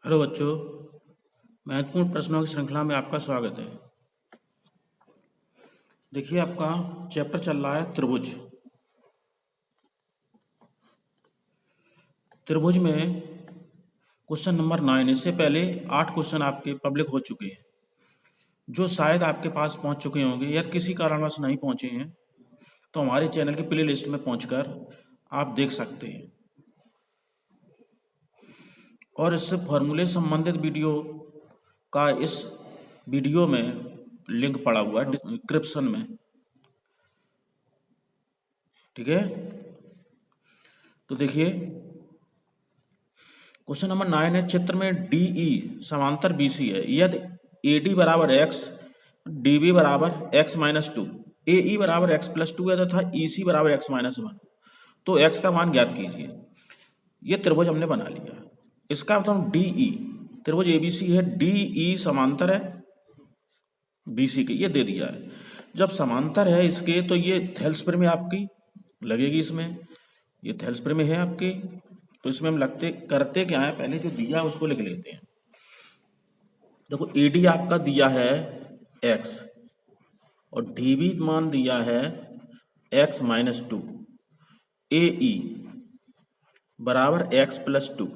Hello बच्चों, महत्वपूर्ण प्रश्नों की श्रृंखला में आपका स्वागत है। देखिए, आपका चैप्टर चल रहा है त्रिभुज। त्रिभुज में क्वेश्चन नंबर 9। इससे पहले 8 क्वेश्चन आपके पब्लिक हो चुके हैं, जो शायद आपके पास पहुंच चुके होंगे या किसी कारणवश नहीं पहुंचे हैं, तो हमारे चैनल की प्ले लिस्ट में पहुंचकर आप देख सकते हैं। और इससे फॉर्मूले संबंधित वीडियो का इस वीडियो में लिंक पड़ा हुआ है डिस्क्रिप्शन में, ठीक है। तो देखिए, क्वेश्चन नंबर 9 है, चित्र में डीई समांतर बीसी है। यदि एडी बराबर एक्स, डीबी बराबर एक्स माइनस टू, एई बराबर एक्स प्लस टू है तथा ईसी बराबर एक्स माइनस वन, तो एक्स का मान ज्ञात कीजिए। ये त्रिभुज हमने बना लिया। इसका मतलब डीई, त्रिभुज एबीसी है, डीई समांतर है बीसी के, ये दे दिया है। जब समांतर है इसके, तो ये थेल्स में आपकी लगेगी, इसमें ये थेल्स में है आपकी। तो इसमें हम करते क्या है, पहले जो दिया उसको लिख लेते हैं। देखो, एडी आपका दिया है एक्स और डीबी मान दिया है एक्स माइनस टू, एई बराबर एक्स प्लस टू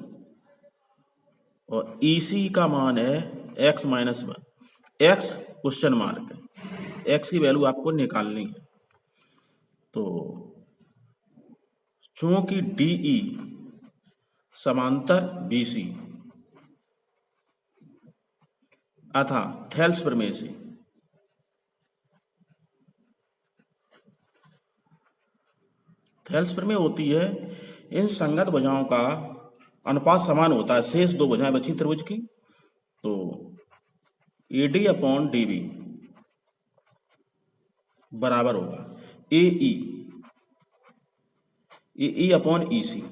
और ईसी का मान है x minus one. X question mark है, एक्स की वैल्यू आपको निकालनी है। तो चूंकि डीई समांतर बीसी अथा थेल्स प्रमेय थेल्स प्रमेय होती है, इन संगत भुजाओं का अनुपात समान होता है। शेष दो भुजाएं बची त्रिभुज की, तो एडी अपॉन डीबी बराबर होगा एई अपॉन ईसी।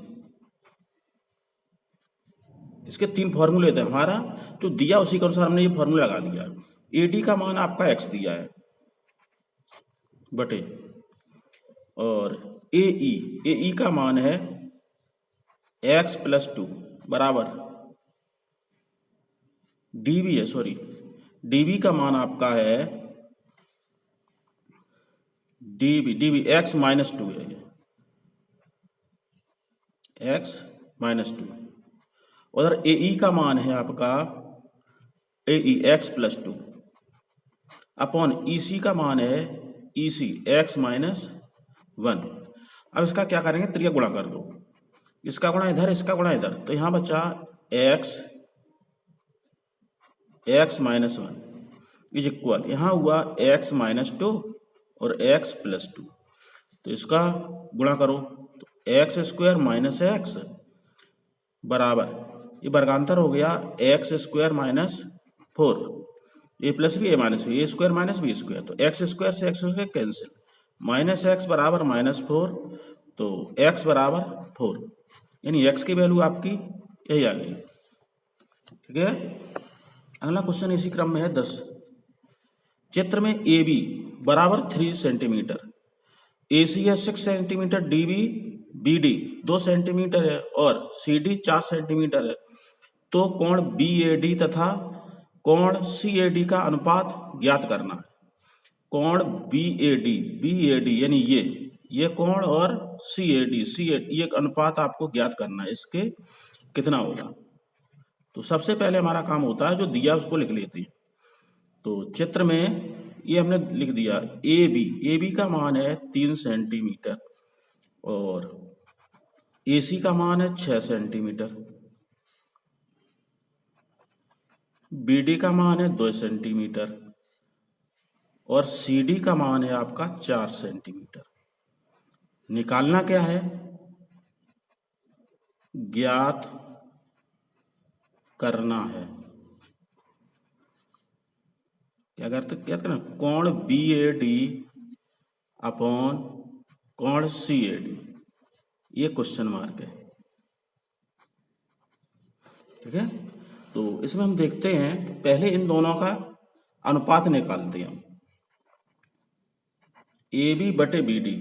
इसके 3 फॉर्मूले थे, हमारा जो दिया उसी के अनुसार हमने ये फॉर्मूला लगा दिया। एडी का मान आपका एक्स दिया है बटे, और एई का मान है एक्स प्लस टू बराबर डीबी है, सॉरी डीबी का मान आपका है डीबी एक्स माइनस टू है, एक्स माइनस टू। उधर एई का मान है आपका A E x plus two upon E C का मान है ईसी एक्स माइनस वन। अब इसका क्या करेंगे, त्रिया गुणा कर दो, इसका गुणा इधर, इसका गुणा इधर, तो यहां बचा x minus one is equal, यहां हुआ एक्स माइनस टू और एक्स प्लस टू। तो इसका गुणा करो, तो एक्स स्क्वायर माइनस एक्स बराबर, ये वर्गांतर हो गया एक्स स्क्वायर माइनस फोर, ए प्लस बी ए माइनस बी, ए स्क्वायर माइनस बी स्क्वायर, तो एक्स स्क्वायर से x square cancel, minus x बराबर माइनस फोर, तो एक्स बराबर फोर, यानी एक्स की वैल्यू आपकी यही आ गई, ठीक है। अगला क्वेश्चन इसी क्रम में है 10। चित्र में ए बी बराबर 3 सेंटीमीटर, ए सी है 6 centimetre, D B B D 2 centimetre है और सी डी 4 सेंटीमीटर है, तो कोण बी ए डी तथा कोण सी ए डी का अनुपात ज्ञात करना है। कोण बी ए डी यानी ये कोण और सी ए डी ये अनुपात आपको ज्ञात करना है, इसके कितना होगा। तो सबसे पहले हमारा काम होता है जो दिया उसको लिख लेते हैं। तो चित्र में ये हमने लिख दिया ए बी का मान है 3 सेंटीमीटर और ए सी का मान है 6 सेंटीमीटर, बी डी का मान है 2 सेंटीमीटर और सी डी का मान है आपका 4 सेंटीमीटर। निकालना क्या है, ज्ञात करना है। क्या कहते हैं, कोण बी ए डी अपॉन कोण सी ए डी, ये क्वेश्चन मार्क है, ठीक है। तो इसमें हम देखते हैं, पहले इन दोनों का अनुपात निकालते हैं। ए बी बटे बी डी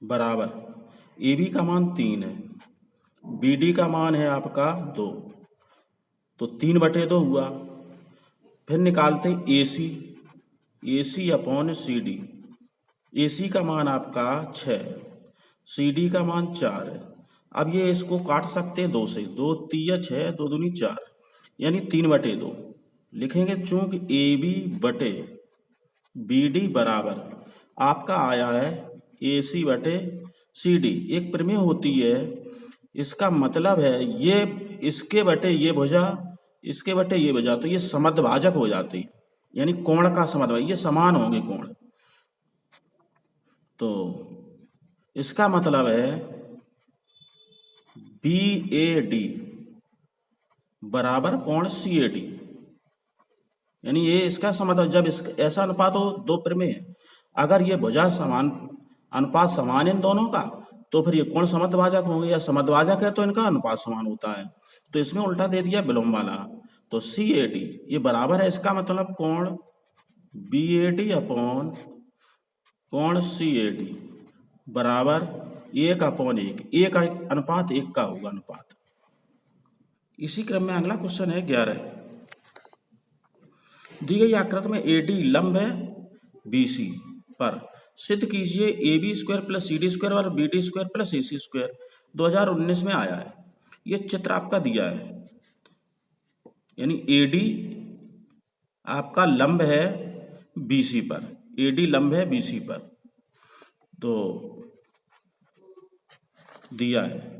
बराबर, ए बी का मान 3 है बी डी का मान है आपका 2, तो 3/2 हुआ। फिर निकालते हैं ए सी, ए सी अपॉन सी डी। ए सी का मान आपका 6, सी डी का मान 4 है। अब ये इसको काट सकते हैं 2 से, 2 तिया 6, 2 दूनी 4, यानी 3/2 लिखेंगे। चूंकि ए बी बटे बी डी बराबर आपका आया है ए सी बटे सी डी, एक प्रमेय होती है, इसका मतलब है ये इसके बटे ये भुजा, इसके बटे ये भुजा, तो ये समद्भाजक हो जाती, यानी कोण का समद्भाजक, ये समान होंगे कोण। तो इसका मतलब है बी ए डी बराबर कोण सी ए डी, यानी ये इसका समद्भाजक। जब इसका ऐसा अनुपात हो दो प्रमेय, अगर ये भुजा समान, अनुपात समान इन दोनों का, तो फिर ये कोण समद्भाजक होंगे, या समद्भाजक है तो इनका अनुपात समान होता है। तो इसमें उल्टा दे दिया विलोम वाला, तो सी ए डी ये बराबर है, इसका मतलब कोण बी ए डी अपॉन कोण सी ए डी बराबर 1/1, एक अनुपात 1 का होगा अनुपात। इसी क्रम में अगला क्वेश्चन है 11। दी गई आकृति में ए डी लंब है बी सी पर, सिद्ध कीजिए A B square plus C D square और B D square plus A C square. 2019 में आया है, ये चित्र आपका दिया है, यानी ए डी आपका लंब है बी सी पर, ए डी लंब है बी सी पर, तो दिया है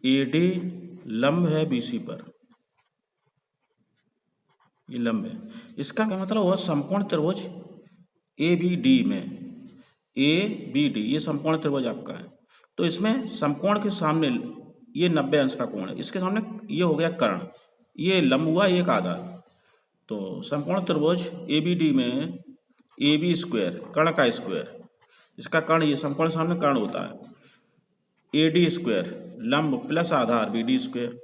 ए डी लंब है बी सी पर, ये लंब है। इसका क्या मतलब हुआ, समकोण त्रिभुज ए बी डी में, ए बी डी ये समकोण त्रिभुज आपका है, तो इसमें समकोण के सामने ये 90 अंश का कोण है, इसके सामने ये हो गया कर्ण, ये लंब हुआ एक आधार। तो समकोण त्रिभुज ए बी डी में ए बी स्क्वायर कर्ण का स्क्वायर, इसका कर्ण, ये समकोण सामने कर्ण होता है, ए डी स्क्वायर लंब प्लस आधार बी डी स्क्वायर,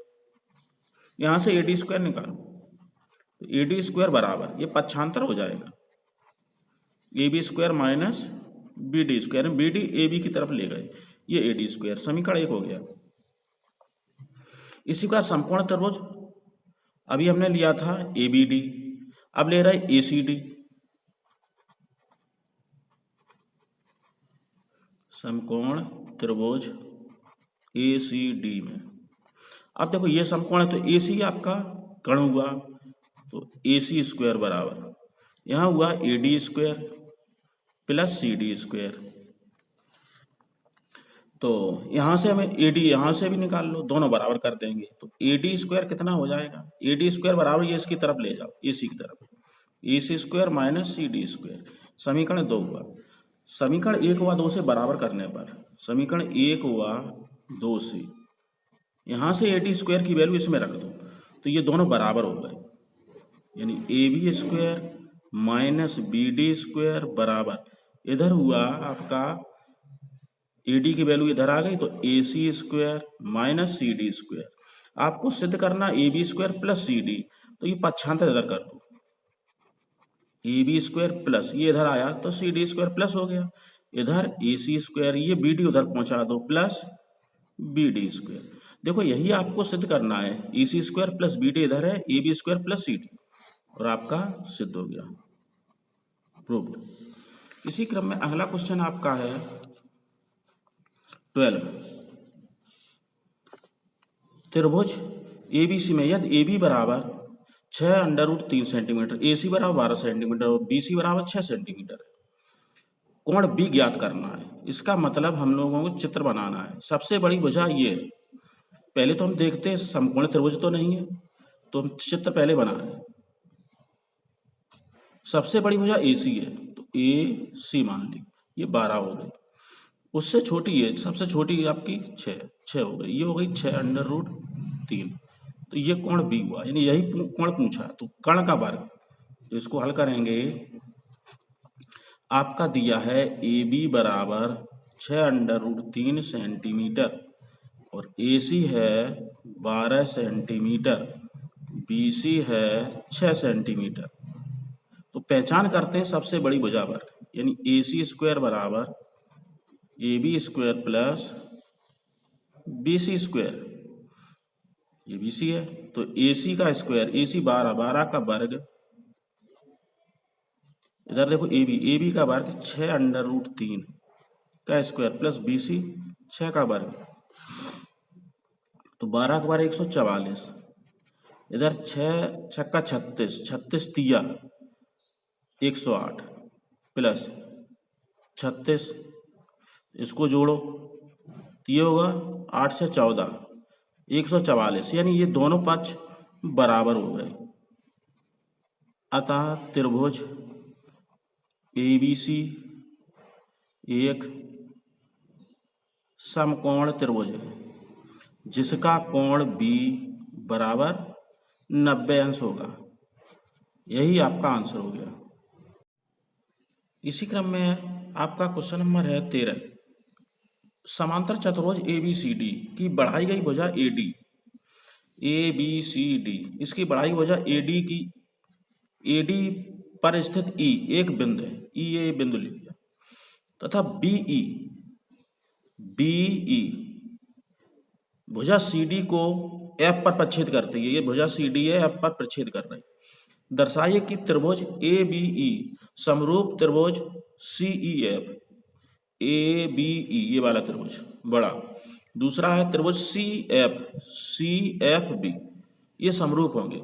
यहां से ए डी स्क्वायर निकालो, तो ए डी स्क्वायर बराबर ये पक्षांतर हो जाएगा, A B square minus B D square, B D A B की तरफ ले गए, ये ए डी स्क्वायर, समीकरण 1 हो गया। इसी का समकोण त्रिभुज अभी हमने लिया था ए बी डी, अब ले रहा है ए सी डी, समकोण त्रिभुज ए सी डी में। अब देखो ये समकोण है, तो ए सी आपका कर्ण हुआ, तो ए सी स्क्वायर बराबर यहां हुआ A D square plus C D square, तो यहां से हमें ए डी यहां से भी निकाल लो, दोनों बराबर कर देंगे, तो ए डी स्क्वायर कितना हो जाएगा, ए डी स्क्वायर बराबर ये इसकी तरफ ले जाओ, ए सी की तरफ, A C square minus C D square, समीकरण 2 हुआ। समीकरण 1 हुआ 2 से बराबर करने पर, समीकरण 1 हुआ 2 से, यहां से ए डी स्क्वायर की वैल्यू इसमें रख दो, तो ये दोनों बराबर हो गए, यानी A B square minus B D square बराबर, इधर हुआ आपका ए डी की वैल्यू इधर आ गई, तो A C square minus C D square. आपको सिद्ध करना A B square plus C D, तो ये पक्षांतर इधर कर दो, ए बी स्क्वायर प्लस ये इधर आया तो सी डी स्क्वायर प्लस हो गया, इधर ए सी स्क्वायर, ये बी डी उधर पहुंचा दो प्लस बी डी स्क्वायर। देखो यही आपको सिद्ध करना है, A C square plus B D इधर है, A B square plus C D, और आपका सिद्ध हो गया, प्रूव्ड। इसी क्रम में अगला क्वेश्चन आपका है 12। त्रिभुज एबीसी में यदि ए बी बराबर 6√3 सेंटीमीटर, ए सी बराबर 12 सेंटीमीटर और बी सी बराबर 6 सेंटीमीटर है, कोण बी ज्ञात करना है। इसका मतलब हम लोगों को चित्र बनाना है। सबसे बड़ी भुजा ये है, पहले तो हम देखते हैं समकोण त्रिभुज तो नहीं है, तो हम चित्र पहले बना रहे हैं। सबसे बड़ी भुजा ए सी है, तो ए सी मान ली, ये 12 हो गई, उससे छोटी है, सबसे छोटी आपकी 6 हो गई, ये हो गई 6√3, तो ये कोण बी हुआ, यानी यही कोण पूछा, तो कर्ण का वर्ग, तो इसको हल करेंगे, आपका दिया है ए बी बराबर 6√3 सेंटीमीटर और ए सी है 12 सेंटीमीटर, बी सी है 6 सेंटीमीटर। तो पहचान करते हैं सबसे बड़ी भुजा वर्ग, यानी ए सी स्क्वायर बराबर A B square plus B C square, ये बी सी है। तो ए सी का स्क्वायर, ए सी 12, 12 का वर्ग, इधर देखो ए बी का वर्ग 6√3 का स्क्वायर प्लस बी सी 6 का वर्ग, तो 12 का वर्ग 144, इधर 6 छक्का 36, 36 तिया 108 प्लस 36, इसको जोड़ो तो ये होगा 8 से 14 144, यानी ये दोनों पक्ष बराबर हो गए। अतः त्रिभुज ABC एक समकोण त्रिभुज है जिसका कोण B बराबर 90 अंश होगा। यही आपका आंसर हो गया। इसी क्रम में आपका क्वेश्चन नंबर है 13। समांतर चतुर्भुज ABCD की बढ़ाई गई भुजा ABCD, इसकी बढ़ाई भुजा AD पर स्थित E एक बिंदु है, E ये बिंदु लिख दिया, तथा BE भुजा CD को F पर प्रच्छेद करती है। ये भुजा CD है, F पर प्रच्छेद कर रही है। दर्शाइए कि त्रिभुज ABE समरूप त्रिभुज CEF, ABE ये वाला त्रिभुज बड़ा, दूसरा है त्रिभुज CFB, ये समरूप होंगे।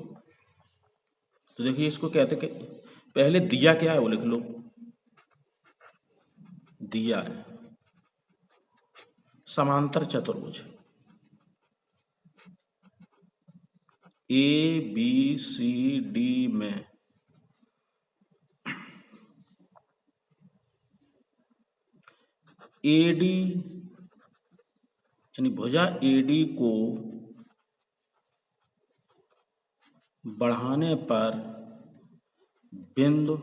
तो देखिए इसको कहते कि पहले दिया क्या है वो लिख लो। दिया है समांतर चतुर्भुज ABCD में AD यानी भुजा AD को बढ़ाने पर बिंदु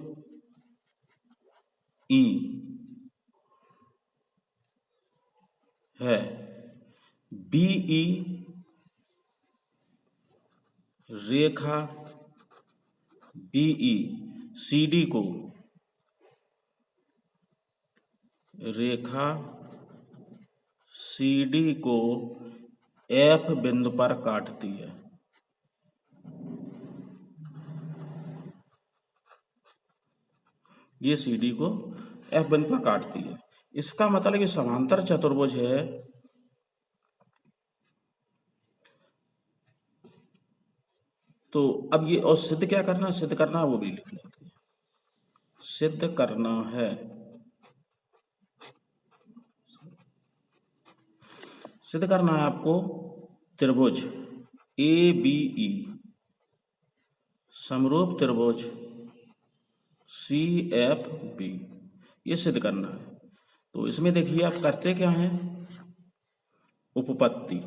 E है। BE रेखा BE CD को रेखा CD को F बिंदु पर काटती है। ये CD को F बिंदु पर काटती है। इसका मतलब ये समांतर चतुर्भुज है। तो अब ये और सिद्ध क्या करना है, सिद्ध करना है वो भी लिख लेते हैं। सिद्ध करना है, सिद्ध करना है आपको त्रिभुज ABE समरूप त्रिभुज CFB, ये सिद्ध करना है। तो इसमें देखिए आप करते क्या हैं, उपपत्ति।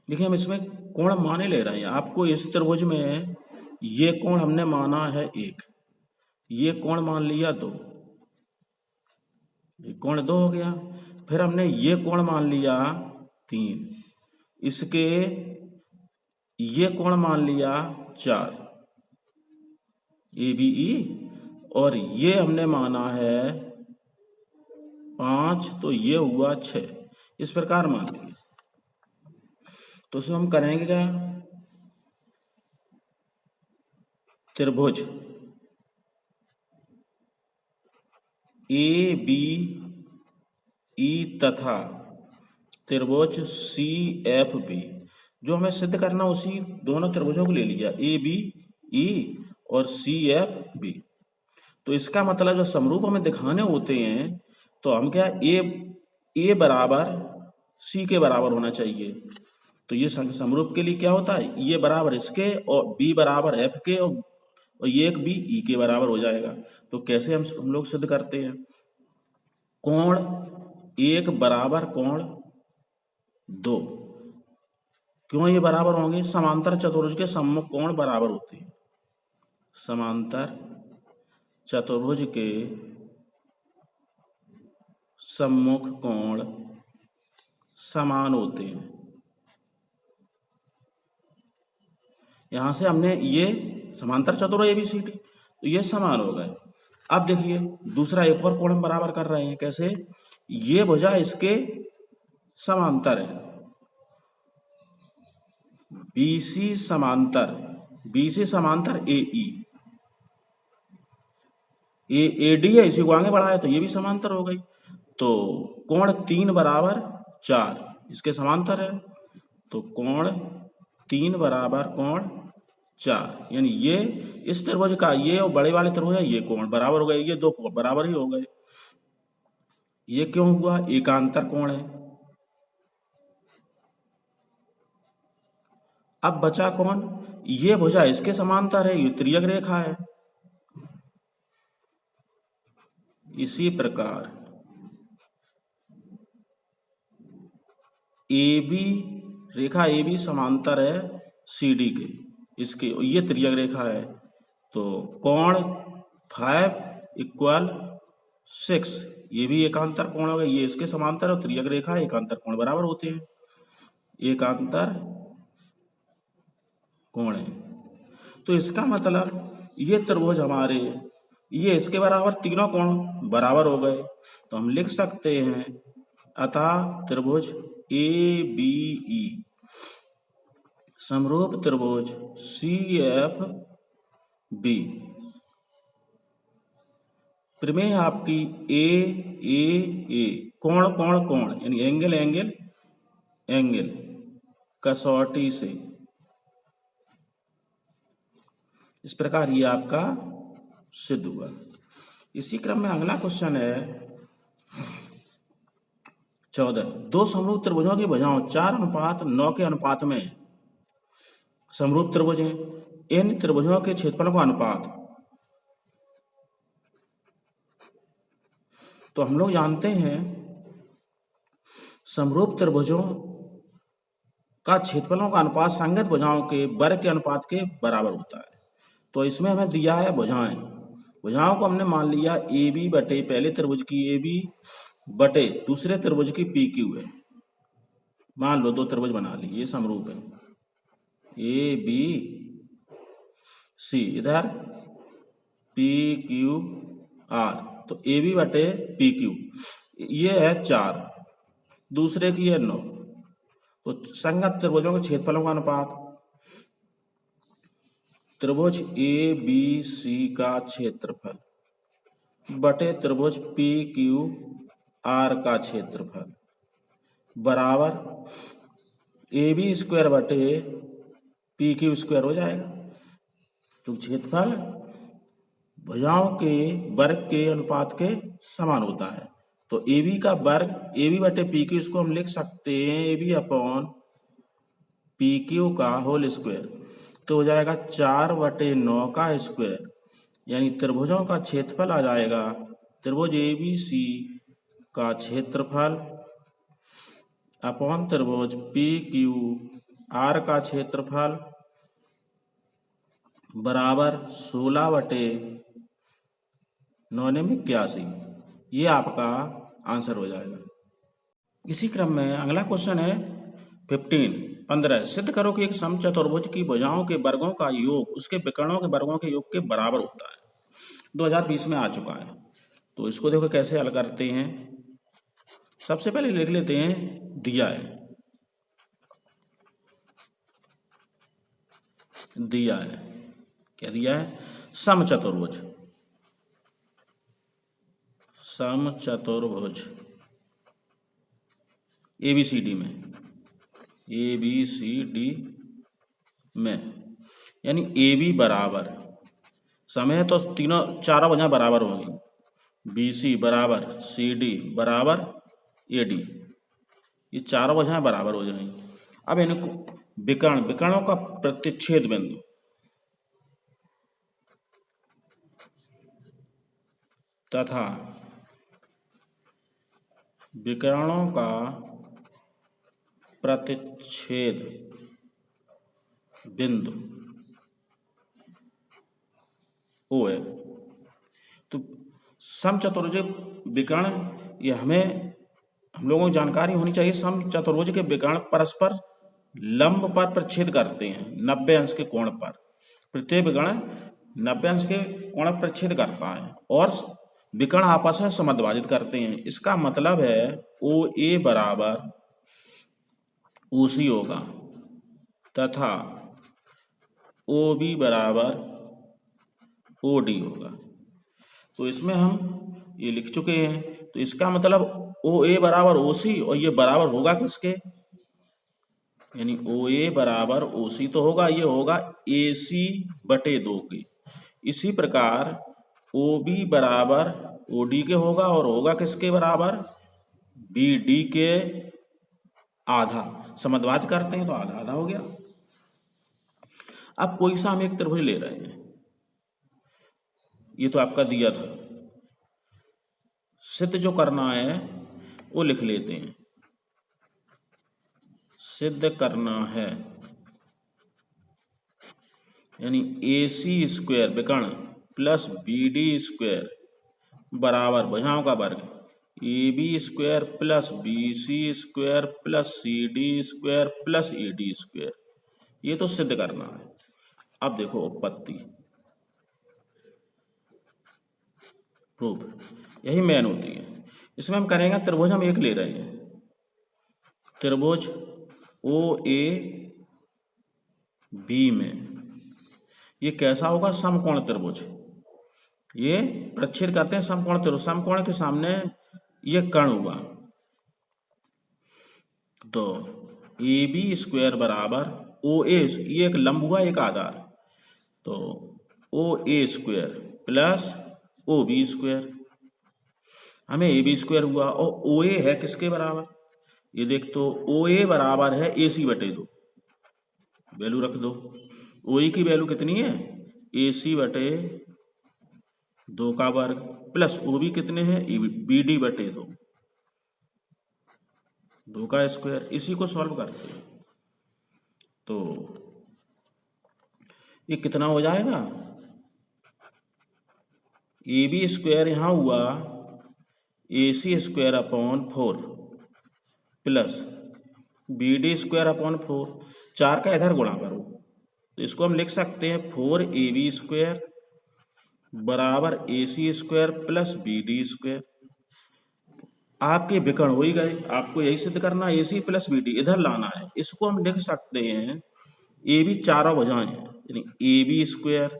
देखिए हम इसमें कोण माने ले रहे हैं। आपको इस त्रिभुज में ये कोण हमने माना है 1, ये कोण मान लिया 2, ये कोण 2 हो गया। फिर हमने ये कोण मान लिया 3, इसके ये कोण मान लिया 4 ABE, और ये हमने माना है 5, तो ये हुआ 6। इस प्रकार मान लेंगे। तो इसमें हम करेंगे क्या, त्रिभुज ABE तथा त्रिभुज CFB, जो हमें सिद्ध करना उसी दोनों त्रिभुजों को ले लिया, ABE और CFB। तो इसका मतलब जो समरूप हमें दिखाने होते हैं तो हम क्या A बराबर C के बराबर होना चाहिए। तो ये समरूप के लिए क्या होता है, ये बराबर इसके और B बराबर F के और ये एक B E के बराबर हो जाएगा। तो कैसे हम लोग सिद्ध करते हैं, कोण 1 बराबर कोण 2, क्यों ये बराबर होंगे, समांतर चतुर्भुज के सम्मुख कोण बराबर होते हैं। समांतर चतुर्भुज के सम्मुख कोण समान होते हैं। यहां से हमने ये समांतर चतुर्भुज ABCD, तो ये समान हो गए। अब देखिए दूसरा एक और कोण हम बराबर कर रहे हैं, कैसे? ये भुजा इसके समांतर है, BC समांतर, BC समांतर AE, ये AD है, इसी को आगे बढ़ाया तो ये भी समांतर हो गई। तो कोण 3 बराबर 4 इसके समांतर है, तो कोण 3 बराबर कोण 4, यानी ये इस त्रिभुज का, ये और बड़े वाले त्रिभुज है, ये कोण बराबर हो गए, ये दो कोण बराबर ही हो गए। ये क्यों हुआ? एकांतर कोण है। अब बचा कौन? ये भुजा इसके समांतर है, ये तिर्यक रेखा है। इसी प्रकार AB रेखा AB समांतर है CD के, इसके ये तिर्यक रेखा है, तो कोण 5 = 6, ये भी एकांतर कोण हो गया, ये इसके समांतर और तिर्यक रेखा एकांतर कोण बराबर होते हैं, एकांतर कोण है। तो इसका मतलब ये त्रिभुज हमारे, ये इसके बराबर तीनों कोण बराबर हो गए, तो हम लिख सकते हैं अतः त्रिभुज ABE समरूप त्रिभुज CFB। प्रमेय आपकी AAA कोण कोण कोण यानी एंगल एंगल एंगल कसौटी से, इस प्रकार ये आपका सिद्ध हुआ। इसी क्रम में अगला क्वेश्चन है 14, दो समरूप त्रिभुजों की भुजाओं 4:9 के अनुपात में समरूप त्रिभुज हैं, इन त्रिभुजों के क्षेत्रफलों का अनुपात। तो हम लोग जानते हैं समरूप त्रिभुजों का क्षेत्रफलों का अनुपात संगत भुजाओं के वर्ग के अनुपात के बराबर होता है। तो इसमें हमें दिया है भुजाएं, भुजाओं को हमने मान लिया AB बटे पहले त्रिभुज की AB बटे दूसरे त्रिभुज की PQ है। मान लो दो त्रिभुज बना ली, ये समरूप है ABC, इधर PQR, तो AB बटे PQ ये है 4, दूसरे की है 9, तो संगत त्रिभुजों के क्षेत्रफलों का अनुपात, त्रिभुज ABC का क्षेत्रफल बटे त्रिभुज PQR का क्षेत्रफल बराबर AB स्क्वायर बटे PQ स्क्वायर हो जाएगा। तो क्षेत्रफल भुजाओं के वर्ग के अनुपात के समान होता है, तो AB का वर्ग AB बटे PQ, इसको हम लिख सकते हैं AB अपॉन PQ का होल स्क्वायर, तो हो जाएगा 4/9 का स्क्वायर, यानी त्रिभुजों का क्षेत्रफल आ जाएगा त्रिभुज ABC का क्षेत्रफल अपॉन त्रिभुज PQR का क्षेत्रफल बराबर 16/981, ये आपका आंसर हो जाएगा। इसी क्रम में अगला क्वेश्चन है 15 सिद्ध करो कि एक समचतुर्भुज की भुजाओं के वर्गों का योग उसके विकर्णों के वर्गों के योग के बराबर होता है। 2020 में आ चुका है, तो इसको देखो कैसे हल करते हैं। सबसे पहले लिख लेते हैं, दिया है क्या दिया है? समचतुर्भुज ABCD में यानी AB बराबर, समय तो चारों भुजाएं बराबर होंगी, BC बराबर CD बराबर AD, ये चारों भुजाएं बराबर हो जाएंगी। अब इनको विकर्णों का प्रतिच्छेद बिंदु तथा विकर्णों का प्रतिच्छेद बिंदु O है। तो समचतुर्भुज विकर्ण, ये हम लोगों को जानकारी होनी चाहिए। समचतुर्भुज के विकर्ण परस्पर लंब पर प्रच्छेद करते हैं 90 अंश के कोण पर, प्रत्येक विकर्ण 90 अंश के कोण पर छेद करता है और विकर्ण आपस में समद्विभाजित करते हैं। इसका मतलब है ओ ए बराबर ओ सी होगा तथा ओ बी बराबर ओ डी होगा। तो इसमें हम ये लिख चुके हैं। तो इसका मतलब ओ ए बराबर ओ सी और ये बराबर होगा किसके, यानी ओ ए बराबर ओ सी तो होगा, ये होगा ए सी बटे 2 के। इसी प्रकार ओ बी बराबर ओ डी के होगा और होगा किसके बराबर, बी डी के आधा। समद्विभाजित करते हैं तो आधा आधा हो गया। अब कोई सा हम एक त्रिभुज ले रहे हैं, ये तो आपका दिया था, सिद्ध जो करना है वो लिख लेते हैं। सिद्ध करना है यानी ए सी स्क्वायर विकर्ण प्लस बी डी स्क्वायर बराबर भुजाओं का वर्ग A B square plus B C square plus C D square plus A D square, ये तो सिद्ध करना है। अब देखो उत्पत्ति प्रूफ, यही मेन होती है। इसमें हम करेंगे त्रिभुज हम एक ले रहे हैं, त्रिभुज ओ ए बी में ये कैसा होगा, समकोण त्रिभुज। ये प्रच्छेद करते हैं समकोण त्रिभुज, समकोण के सामने ये कर्ण हुआ तो ए बी स्क्वायर बराबर ओ ए, ये एक लंब हुआ एक आधार, तो O A square plus O B square, हमें ए बी स्क्वायर हुआ और ओ ए है किसके बराबर, ये देख तो ओ ए बराबर है ए सी बटे 2, वैल्यू रख दो। ओ ए की वैल्यू कितनी है, ए सी बटे 2 का वर्ग प्लस ओ बी कितने हैं, बी डी बटे 2 का स्क्वायर। इसी को सॉल्व करते हैं तो ये कितना हो जाएगा, ए बी स्क्वायर यहां हुआ A C square upon 4 plus B D square upon 4, 4 का इधर गुणा करो तो इसको हम लिख सकते हैं 4 ए बी स्क्वायर बराबर A C square plus B D square. आपके विकर्ण हो ही गए, आपको यही सिद्ध करना है, A C plus B D इधर लाना है। इसको हम लिख सकते हैं ए बी चारों भुजाएं यानी A B square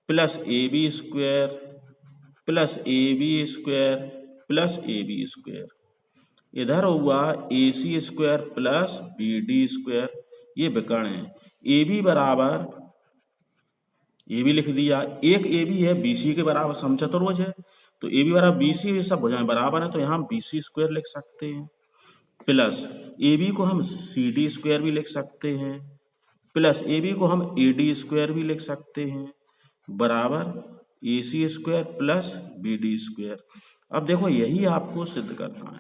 plus A B square plus A B square plus A B square, इधर हुआ A C square plus B D square, ये विकर्ण है। ए बी बराबर ए बी लिख दिया, एक ए बी है बी सी के बराबर, समचतुर्भुज है तो ए बी बराबर बी सी, सब भुजाएं बराबर है तो यहाँ बी सी स्क्वायर लिख सकते हैं प्लस ए बी को हम सी डी स्क्वायर भी लिख सकते हैं प्लस ए बी को हम ए डी स्क्वायर भी लिख सकते हैं बराबर A C square plus B D square. अब देखो यही आपको सिद्ध करना है।